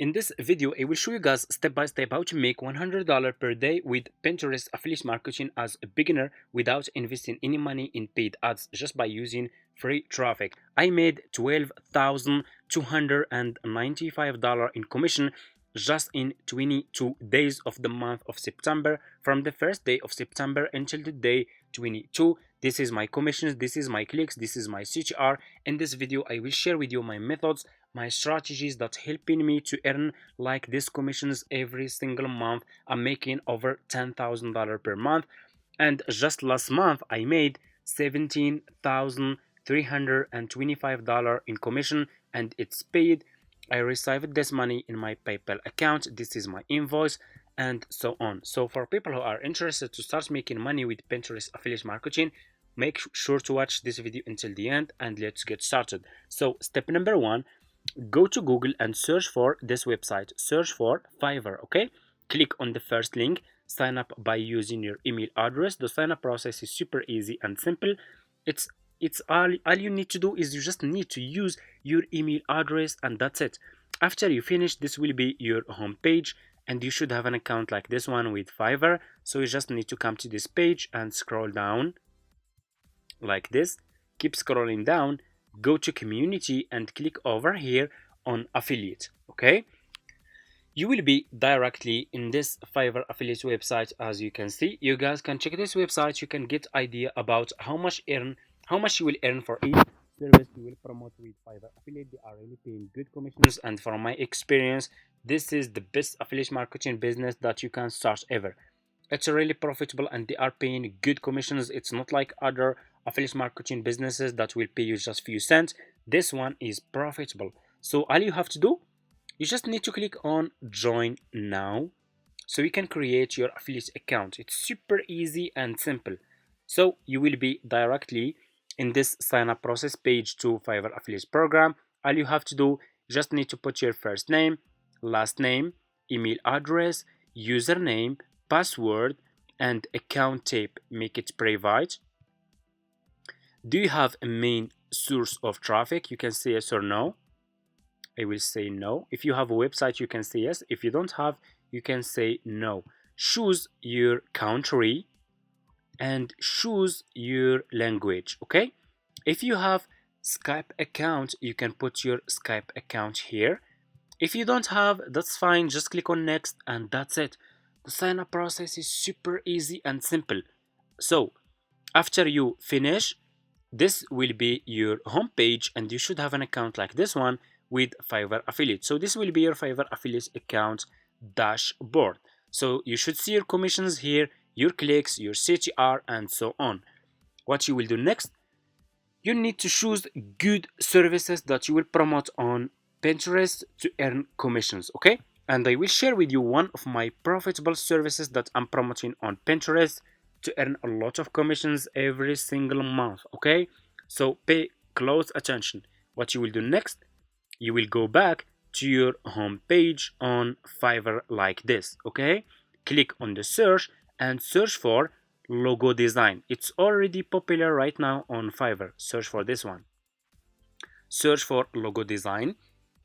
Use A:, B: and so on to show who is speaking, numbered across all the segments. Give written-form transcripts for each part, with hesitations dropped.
A: In this video, I will show you guys step by step how to make $100 per day with Pinterest affiliate marketing as a beginner without investing any money in paid ads, just by using free traffic. I made $12,295 in commission just in 22 days of the month of September, from the first day of September until the day 22. This is my commissions, this is my clicks, this is my CTR. In this video, I will share with you my methods, my strategies that helping me to earn like these commissions every single month. I'm making over $10,000 per month, and just last month I made $17,325 in commission, and it's paid. I received this money in my PayPal account. This is my invoice, and so on. So for people who are interested to start making money with Pinterest affiliate marketing, make sure to watch this video until the end, and let's get started. So step number one, go to Google and search for this website. Search for Fiverr. Okay, click on the first link, sign up by using your email address. The sign up process is super easy and simple. It's all you need to do is you just need to use your email address, and that's it. After you finish, this will be your home page, and you should have an account like this one with Fiverr. So you just need to come to this page and scroll down like this. Keep scrolling down, go to community and click over here on affiliate. Okay, you will be directly in this Fiverr affiliate website. As you can see, you guys can check this website. You can get idea about how much you will earn for each service you will promote with Fiverr affiliate. They are really paying good commissions, and from my experience, this is the best affiliate marketing business that you can start ever. It's really profitable and they are paying good commissions. It's not like other affiliate marketing businesses that will pay you just few cents. This one is profitable. So all you have to do, you just need to click on join now so you can create your affiliate account. It's super easy and simple. So you will be directly in this sign up process page to Fiverr affiliate program. All you have to do, you just need to put your first name, last name, email address, username, password, and account type. Make it private. Do you have a main source of traffic? You can say yes or no. I will say no. If you have a website, you can say yes. If you don't have, you can say no. Choose your country and choose your language. Okay, if you have Skype account, you can put your Skype account here. If you don't have, that's fine, just click on next, and that's it. The sign up process is super easy and simple. So after you finish, this will be your home page, and you should have an account like this one with Fiverr affiliate. So this will be your Fiverr affiliate account dashboard. So you should see your commissions here, your clicks, your CTR, and so on. What you will do next, you need to choose good services that you will promote on Pinterest to earn commissions. Okay, and I will share with you one of my profitable services that I'm promoting on Pinterest to earn a lot of commissions every single month. Okay, so pay close attention. What you will do next, you will go back to your home page on Fiverr like this. Okay, click on the search and search for logo design. It's already popular right now on Fiverr. Search for this one. Search for logo design.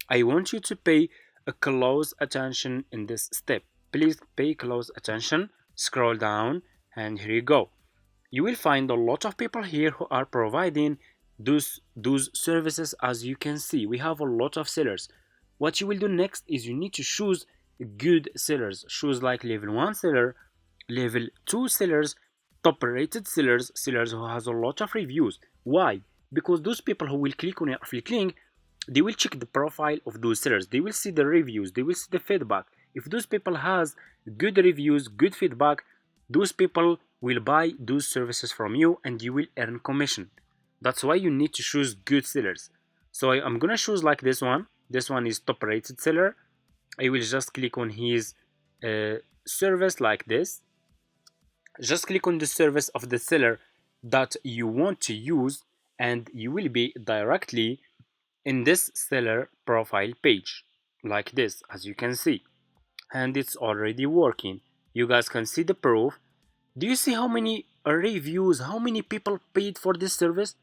A: I want you to pay a close attention in this step. Please pay close attention. Scroll down, and here you go. You will find a lot of people here who are providing those services. As you can see, we have a lot of sellers. What you will do next is you need to choose good sellers. Choose like level 1 seller, level 2 sellers, top rated sellers, sellers who has a lot of reviews. Why? Because those people who will click on your affiliate link, they will check the profile of those sellers. They will see the reviews, they will see the feedback. If those people has good reviews, good feedback, those people will buy those services from you and you will earn commission. That's why you need to choose good sellers. So I'm gonna choose like this one. This one is top rated seller. I will just click on his service like this. Just click on the service of the seller that you want to use, and you will be directly in this seller profile page like this, as you can see, and it's already working. You guys can see the proof. Do you see how many reviews, how many people paid for this service?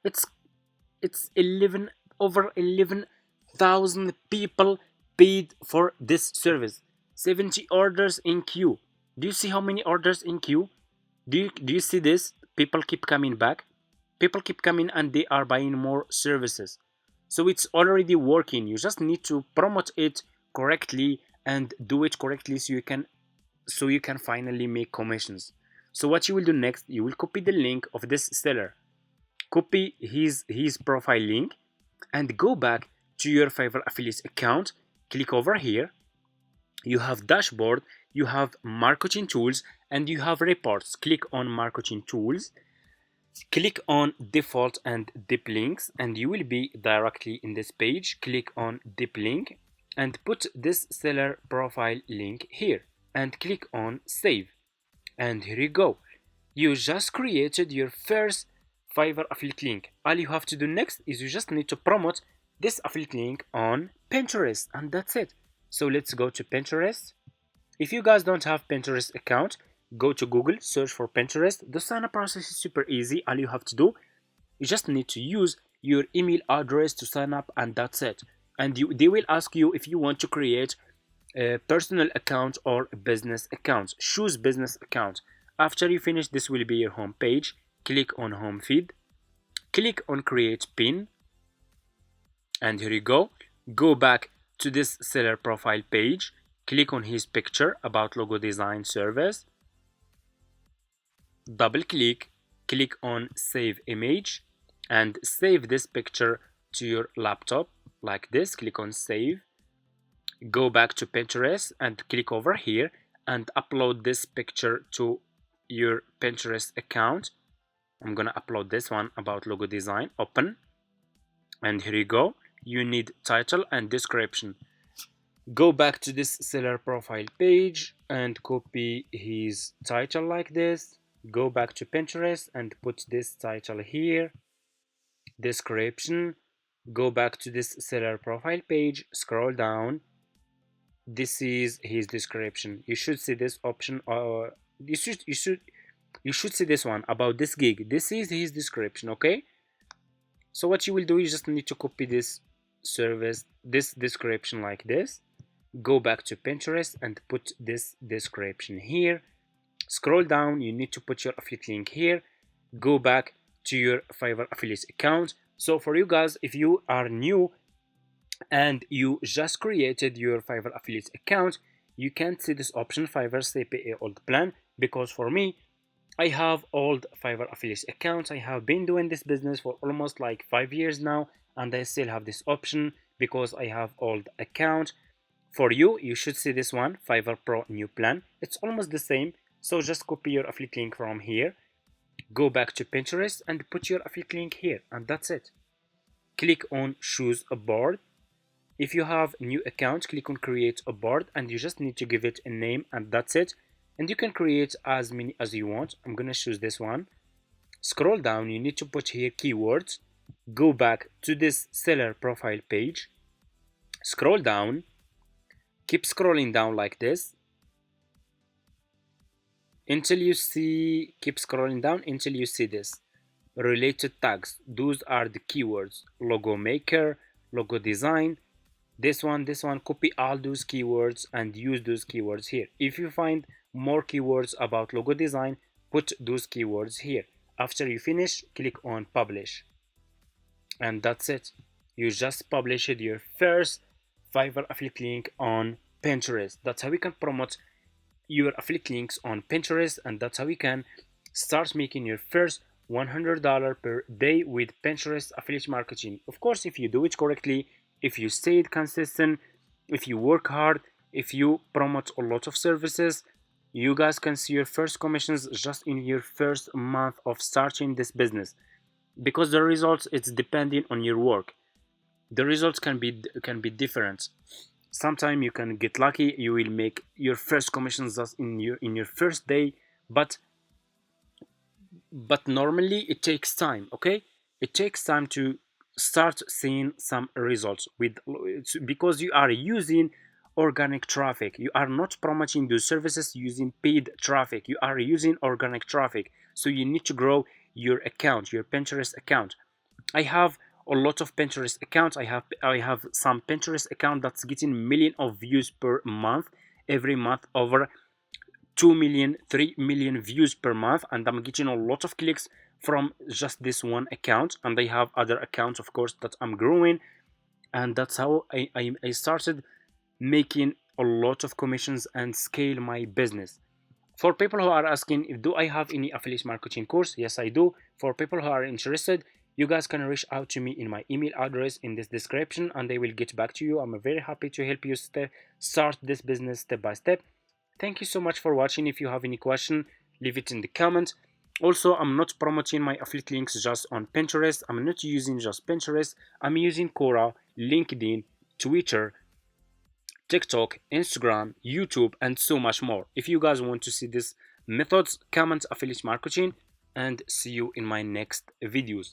A: It's over 11,000 people paid for this service. 70 orders in queue. Do you see how many orders in queue? Do you see this? People keep coming back. People keep coming and they are buying more services. So it's already working. You just need to promote it correctly and do it correctly so you can finally make commissions. So what you will do next, you will copy the link of this seller. Copy his profile link and go back to your Fiverr affiliate account. Click over here. You have dashboard, you have marketing tools, and you have reports. Click on marketing tools. Click on default and deep links and you will be directly in this page. Click on deep link and put this seller profile link here and click on save. And here you go. You just created your first Fiverr affiliate link. All you have to do next is you just need to promote this affiliate link on Pinterest and that's it. So let's go to Pinterest. If you guys don't have Pinterest account, go to Google, search for Pinterest. The sign up process is super easy. All you have to do, you just need to use your email address to sign up and that's it. And they will ask you if you want to create a personal account or a business account. Choose business account. After you finish, this will be your home page. Click on home feed. Click on create pin. And here you go. Go back to this seller profile page. Click on his picture about logo design service. Double click, click on save image and save this picture to your laptop like this. Click on save. Go back to Pinterest and click over here and upload this picture to your Pinterest account. I'm gonna upload this one about logo design. Open. And here you go. You need title and description. Go back to this seller profile page and copy his title like this. Go back to Pinterest and put this title here. Description. Go back to this seller profile page. Scroll down. This is his description. You should see this option. You should see this one about this gig. This is his description. Okay. So what you will do is just need to copy this service, this description like this. Go back to Pinterest and put this description here. Scroll down, you need to put your affiliate link here. Go back to your Fiverr affiliate account. So for you guys, if you are new and you just created your Fiverr affiliate account, you can't see this option Fiverr CPA old plan, because for me, I have old Fiverr affiliate accounts. I have been doing this business for almost like 5 years now and I still have this option because I have old account. For you, you should see this one, Fiverr Pro new plan. It's almost the same. So just copy your affiliate link from here. Go back to Pinterest and put your affiliate link here and that's it. Click on choose a board. If you have new account, click on create a board and you just need to give it a name and that's it. And you can create as many as you want. I'm gonna choose this one. Scroll down, you need to put here keywords. Go back to this seller profile page. Scroll down. Keep scrolling down like this until you see, keep scrolling down until you see this. Related tags. Those are the keywords. Logo maker, logo design. This one, copy all those keywords and use those keywords here. If you find more keywords about logo design, put those keywords here. After you finish, click on publish. And that's it. You just published your first Fiverr affiliate link on Pinterest. That's how we can promote your affiliate links on Pinterest, and that's how we can start making your first $100 per day with Pinterest affiliate marketing. Of course, if you do it correctly, if you stay consistent, if you work hard, if you promote a lot of services, you guys can see your first commissions just in your first month of starting this business. Because the results, it's depending on your work. The results can be different. Sometimes you can get lucky, you will make your first commissions just in your first day, but normally it takes time. Okay, it takes time to start seeing some results with, because you are using organic traffic. You are not promoting those services using paid traffic. You are using organic traffic. So you need to grow your account, your Pinterest account. I have a lot of Pinterest accounts. I have some Pinterest account that's getting million of views per month, every month over 2 million, 3 million views per month, and I'm getting a lot of clicks from just this one account. And I have other accounts, of course, that I'm growing, and that's how I started making a lot of commissions and scale my business. For people who are asking, if do I have any affiliate marketing course? Yes, I do. For people who are interested, you guys can reach out to me in my email address in this description, and I will get back to you. I'm very happy to help you start this business step by step. Thank you so much for watching. If you have any question, leave it in the comments. Also, I'm not promoting my affiliate links just on Pinterest. I'm not using just Pinterest. I'm using Quora, LinkedIn, Twitter, TikTok, Instagram, YouTube, and so much more. If you guys want to see these methods, comment affiliate marketing, and see you in my next videos.